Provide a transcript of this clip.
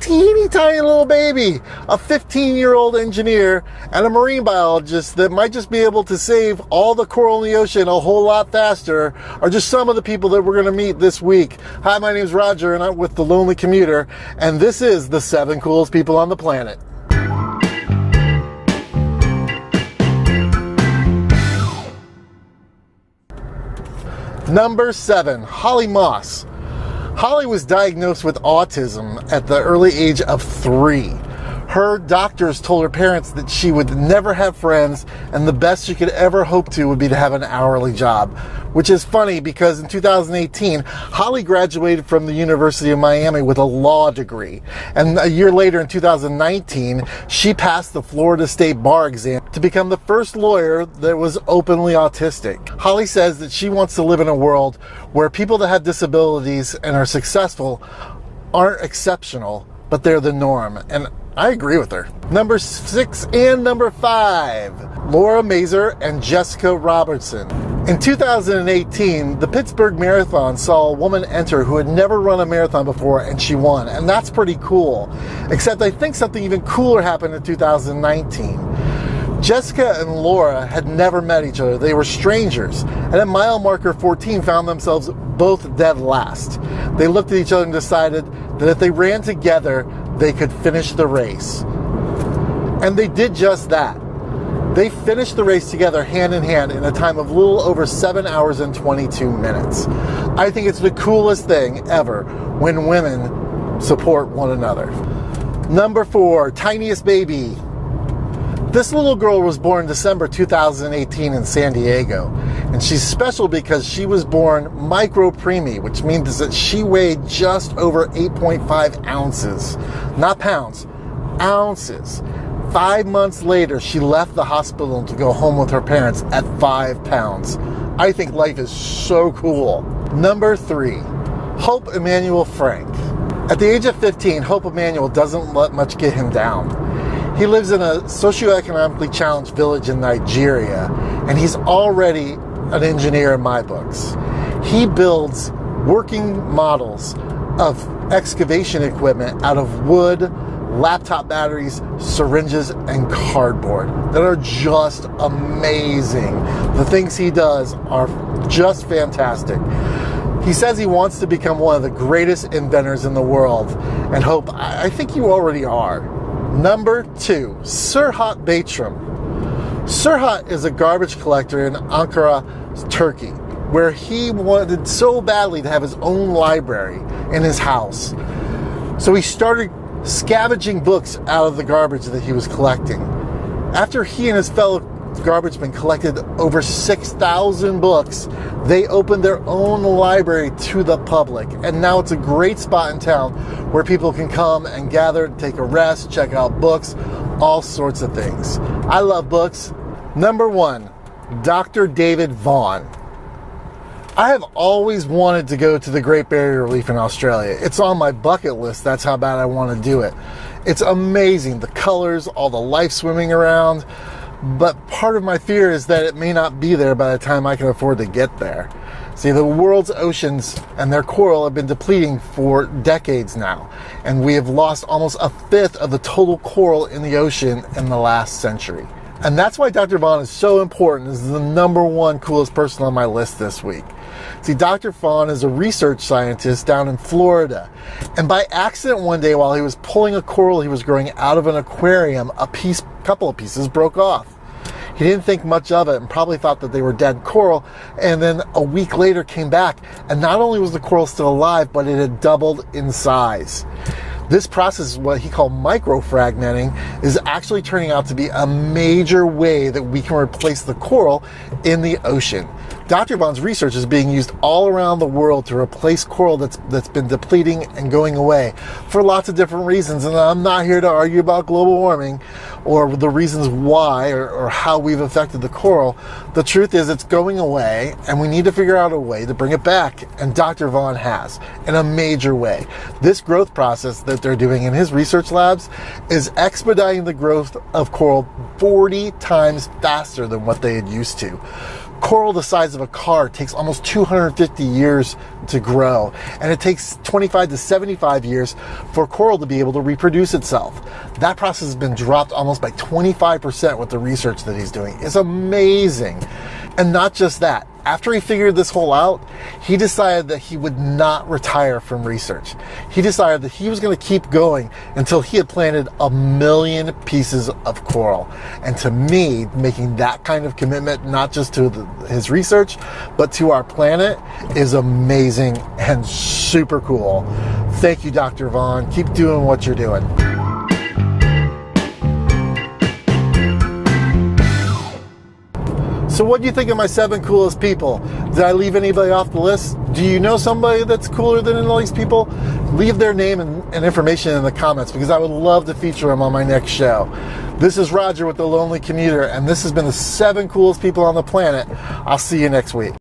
teeny tiny little baby, a 15-year-old engineer, and a marine biologist that might just be able to save all the coral in the ocean a whole lot faster are just some of the people that we're going to meet this week. Hi, my name is Roger, and I'm with The Lonely Commuter, and this is the 7 coolest people on the planet. Number 7, Holly Moss. Holly was diagnosed with autism at the early age of 3. Her doctors told her parents that she would never have friends, and the best she could ever hope to would be to have an hourly job. Which is funny because in 2018, Holly graduated from the University of Miami with a law degree. And a year later, in 2019, she passed the Florida State Bar exam to become the first lawyer that was openly autistic. Holly says that she wants to live in a world where people that have disabilities and are successful aren't exceptional, but they're the norm. And I agree with her. Number 6 and number 5, Laura Mazur and Jessica Robertson. In 2018, the Pittsburgh Marathon saw a woman enter who had never run a marathon before, and she won. And that's pretty cool. Except I think something even cooler happened in 2019. Jessica and Laura had never met each other. They were strangers. And at mile marker 14 found themselves both dead last. They looked at each other and decided that if they ran together, they could finish the race. And they did just that. They finished the race together hand in hand in a time of little over 7 hours and 22 minutes. I think it's the coolest thing ever when women support one another. Number 4, Tiniest Baby. This little girl was born December 2018 in San Diego, and she's special because she was born micro-preemie, which means that she weighed just over 8.5 ounces. Not pounds, ounces. 5 months later, she left the hospital to go home with her parents at 5 pounds. I think life is so cool. Number 3, Hope Emmanuel Frank. At the age of 15, Hope Emmanuel doesn't let much get him down. He lives in a socioeconomically challenged village in Nigeria, and he's already an engineer in my books. He builds working models of excavation equipment out of wood, laptop batteries, syringes, and cardboard that are just amazing. The things he does are just fantastic. He says he wants to become one of the greatest inventors in the world, and Hope, I think you already are. Number 2, Serhat Baytemur. Serhat is a garbage collector in Ankara, Turkey, where he wanted so badly to have his own library in his house. So he started scavenging books out of the garbage that he was collecting. After he and his fellow garbage men collected over 6,000 books, they opened their own library to the public, and now it's a great spot in town where people can come and gather, take a rest, check out books, all sorts of things. I love books. Number 1, Dr. David Vaughan. I have always wanted to go to the Great Barrier Reef in Australia. It's on my bucket list. That's how bad I want to do it. It's amazing, the colors, all the life swimming around. But part of my fear is that it may not be there by the time I can afford to get there. See, the world's oceans and their coral have been depleting for decades now, and we have lost almost a fifth of the total coral in the ocean in the last century. And that's why Dr. Vaughan is so important, is the number 1 coolest person on my list this week. See, Dr. Vaughan is a research scientist down in Florida, and by accident one day while he was pulling a coral he was growing out of an aquarium, couple of pieces broke off. He didn't think much of it and probably thought that they were dead coral, and then a week later came back, and not only was the coral still alive, but it had doubled in size. This process, what he called microfragmenting, is actually turning out to be a major way that we can replace the coral in the ocean. Dr. Vaughan's research is being used all around the world to replace coral that's been depleting and going away for lots of different reasons. And I'm not here to argue about global warming or the reasons why or how we've affected the coral. The truth is it's going away, and we need to figure out a way to bring it back. And Dr. Vaughan has, in a major way. This growth process that they're doing in his research labs is expediting the growth of coral 40 times faster than what they had used to. Coral the size of a car takes almost 250 years to grow, and it takes 25 to 75 years for coral to be able to reproduce itself. That process has been dropped almost by 25% with the research that he's doing. It's amazing. And not just that. After he figured this whole out, he decided that he would not retire from research. He decided that he was going to keep going until he had planted 1 million pieces of coral. And to me, making that kind of commitment, not just to his research, but to our planet, is amazing and super cool. Thank you, Dr. Vaughan. Keep doing what you're doing. So what do you think of my 7 coolest people? Did I leave anybody off the list? Do you know somebody that's cooler than all these people? Leave their name and information in the comments, because I would love to feature them on my next show. This is Roger with The Lonely Commuter, and this has been the 7 coolest people on the planet. I'll see you next week.